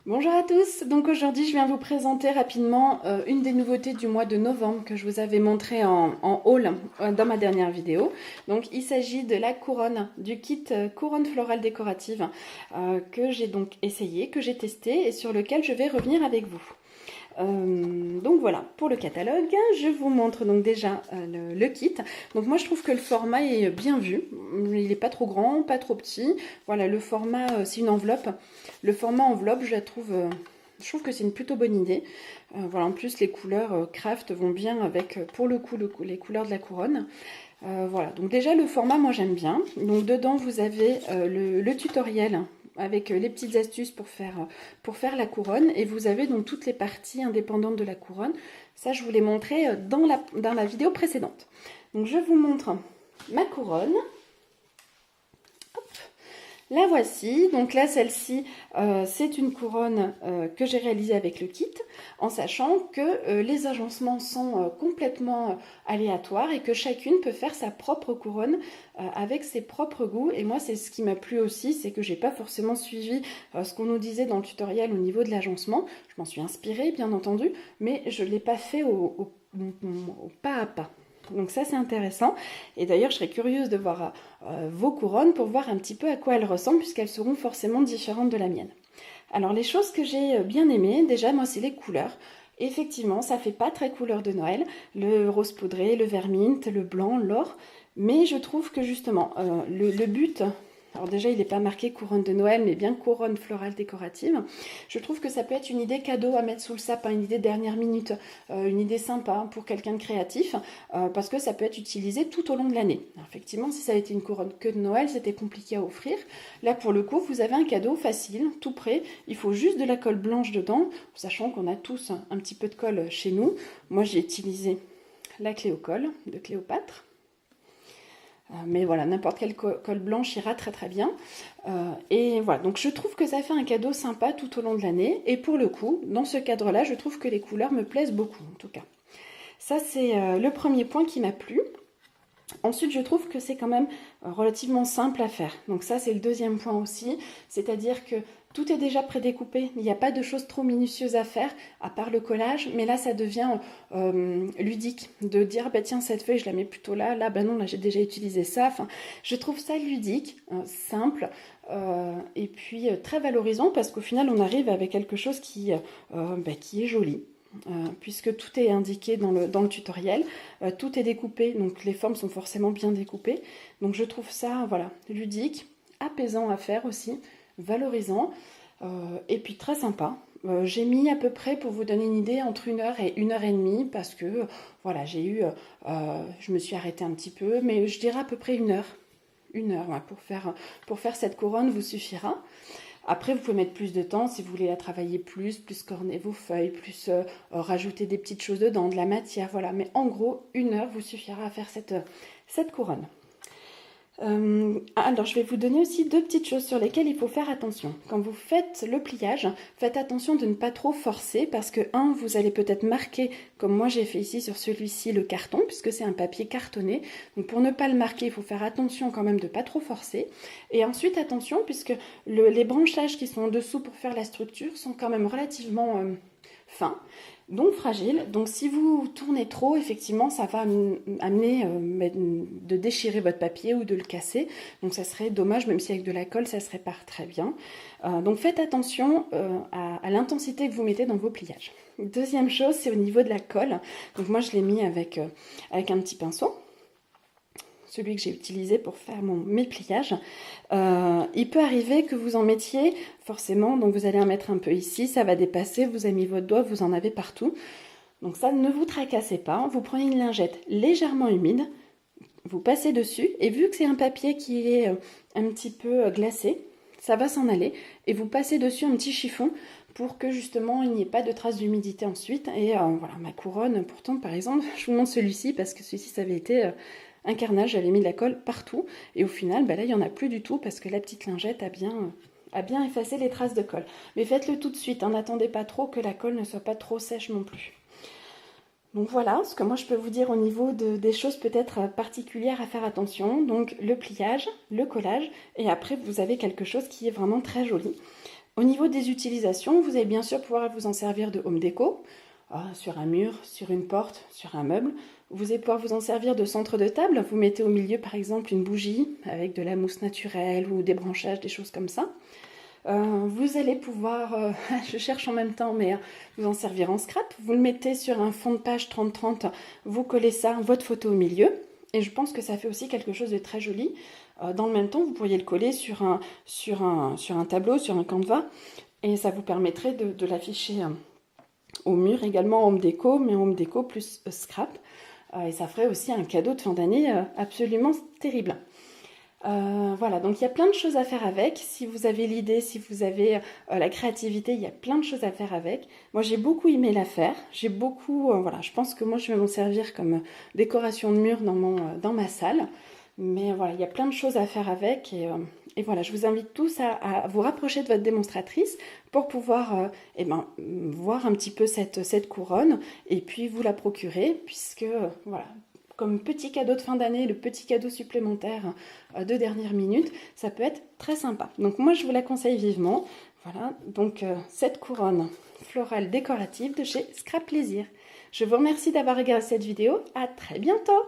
Bonjour à tous, donc aujourd'hui je viens vous présenter rapidement une des nouveautés du mois de novembre que je vous avais montré en haul dans ma dernière vidéo. Donc il s'agit de la couronne, du kit couronne florale décorative que j'ai donc essayé, que j'ai testé et sur lequel je vais revenir avec vous. Donc voilà, pour le catalogue, je vous montre donc déjà le kit. Donc moi je trouve que le format est bien vu, il n'est pas trop grand, pas trop petit. Voilà, le format, c'est une enveloppe. Le format enveloppe, je trouve que c'est une plutôt bonne idée. Voilà, en plus les couleurs craft vont bien avec, pour le coup, les couleurs de la couronne. Voilà, donc déjà le format, moi j'aime bien. Donc dedans vous avez le tutoriel avec les petites astuces pour faire la couronne. Et vous avez donc toutes les parties indépendantes de la couronne. Ça, je vous l'ai montré dans la vidéo précédente. Donc, je vous montre ma couronne. Hop. La voici. Donc là, celle-ci, c'est une couronne que j'ai réalisée avec le kit, en sachant que les agencements sont complètement aléatoires et que chacune peut faire sa propre couronne avec ses propres goûts. Et moi, c'est ce qui m'a plu aussi, c'est que j'ai pas forcément suivi ce qu'on nous disait dans le tutoriel au niveau de l'agencement. Je m'en suis inspirée, bien entendu, mais je l'ai pas fait au pas à pas. Donc ça c'est intéressant, et d'ailleurs je serais curieuse de voir vos couronnes pour voir un petit peu à quoi elles ressemblent, puisqu'elles seront forcément différentes de la mienne. Alors les choses que j'ai bien aimées, déjà moi c'est les couleurs. Effectivement, ça fait pas très couleur de Noël, le rose poudré, le vert mint, le blanc, l'or, mais je trouve que justement le but, alors déjà il n'est pas marqué couronne de Noël, mais bien couronne florale décorative, je trouve que ça peut être une idée cadeau à mettre sous le sapin, une idée dernière minute, une idée sympa pour quelqu'un de créatif, parce que ça peut être utilisé tout au long de l'année. Effectivement, si ça avait été une couronne que de Noël, c'était compliqué à offrir. Là pour le coup, vous avez un cadeau facile, tout prêt, il faut juste de la colle blanche dedans, sachant qu'on a tous un petit peu de colle chez nous. Moi j'ai utilisé la Cléocolle de Cléopâtre. Mais voilà, n'importe quelle colle blanche ira très très bien. Et voilà, donc je trouve que ça fait un cadeau sympa tout au long de l'année. Et pour le coup, dans ce cadre-là, je trouve que les couleurs me plaisent beaucoup, en tout cas. Ça, c'est le premier point qui m'a plu. Ensuite, je trouve que c'est quand même relativement simple à faire. Donc ça, c'est le deuxième point aussi. C'est-à-dire que tout est déjà prédécoupé. Il n'y a pas de choses trop minutieuses à faire, à part le collage. Mais là, ça devient ludique de dire, bah, tiens, cette feuille, je la mets plutôt là. Là, bah non, là, j'ai déjà utilisé ça. Enfin, je trouve ça ludique, simple. Et puis très valorisant, parce qu'au final, on arrive avec quelque chose qui est joli. Puisque tout est indiqué dans le tutoriel, tout est découpé, donc les formes sont forcément bien découpées. Donc je trouve ça voilà, ludique, apaisant à faire aussi, valorisant, et puis très sympa. J'ai mis à peu près, pour vous donner une idée, entre 1 heure et 1 heure et demie, parce que voilà, je me suis arrêtée un petit peu, mais je dirais à peu près 1 heure. 1 heure, ouais, pour faire cette couronne vous suffira. Après, vous pouvez mettre plus de temps si vous voulez la travailler plus corner vos feuilles, plus rajouter des petites choses dedans, de la matière, voilà. Mais en gros, 1 heure vous suffira à faire cette couronne. Alors, je vais vous donner aussi deux petites choses sur lesquelles il faut faire attention. Quand vous faites le pliage, faites attention de ne pas trop forcer parce que, vous allez peut-être marquer, comme moi j'ai fait ici sur celui-ci, le carton, puisque c'est un papier cartonné. Donc, pour ne pas le marquer, il faut faire attention quand même de ne pas trop forcer. Et ensuite, attention, puisque les branchages qui sont en dessous pour faire la structure sont quand même relativement fins. Donc fragile, donc si vous tournez trop, effectivement, ça va amener de déchirer votre papier ou de le casser. Donc ça serait dommage, même si avec de la colle, ça se répare très bien. Donc faites attention à l'intensité que vous mettez dans vos pliages. Deuxième chose, c'est au niveau de la colle. Donc moi, je l'ai mis avec un petit pinceau. Celui que j'ai utilisé pour faire mes pliages. Il peut arriver que vous en mettiez forcément, donc vous allez en mettre un peu ici, ça va dépasser, vous avez mis votre doigt, vous en avez partout. Donc ça, ne vous tracassez pas, vous prenez une lingette légèrement humide, vous passez dessus, et vu que c'est un papier qui est un petit peu glacé, ça va s'en aller, et vous passez dessus un petit chiffon pour que justement il n'y ait pas de traces d'humidité ensuite. Et voilà, ma couronne, pourtant par exemple, je vous montre celui-ci parce que celui-ci ça avait été un carnage, j'avais mis de la colle partout et au final là il n'y en a plus du tout parce que la petite lingette a bien effacé les traces de colle. Mais faites-le tout de suite, n'attendez pas trop que la colle ne soit pas trop sèche non plus. Donc voilà ce que moi je peux vous dire au niveau des choses peut-être particulières à faire attention. Donc le pliage, le collage, et après vous avez quelque chose qui est vraiment très joli. Au niveau des utilisations, vous allez bien sûr pouvoir vous en servir de home déco, sur un mur, sur une porte, sur un meuble. Vous allez pouvoir vous en servir de centre de table. Vous mettez au milieu par exemple une bougie avec de la mousse naturelle ou des branchages, des choses comme ça. Vous allez pouvoir, je cherche en même temps, mais vous en servir en scrap. Vous le mettez sur un fond de page 30-30, vous collez ça, votre photo au milieu. Et je pense que ça fait aussi quelque chose de très joli. Dans le même temps, vous pourriez le coller sur un tableau, sur un canevas. Et ça vous permettrait de l'afficher au mur, également en home déco, mais en home déco plus scrap. Et ça ferait aussi un cadeau de fin d'année absolument terrible. Voilà, donc il y a plein de choses à faire avec. Si vous avez l'idée, si vous avez la créativité, il y a plein de choses à faire avec. Moi, j'ai beaucoup aimé la faire. J'ai beaucoup, voilà, je pense que moi, je vais m'en servir comme décoration de mur dans ma salle. Mais voilà, il y a plein de choses à faire avec. Et voilà, je vous invite tous à vous rapprocher de votre démonstratrice pour pouvoir voir un petit peu cette couronne et puis vous la procurer, puisque voilà, comme petit cadeau de fin d'année, le petit cadeau supplémentaire de dernière minute, ça peut être très sympa. Donc moi, je vous la conseille vivement. Voilà, donc cette couronne florale décorative de chez Scrap Plaisir. Je vous remercie d'avoir regardé cette vidéo. À très bientôt!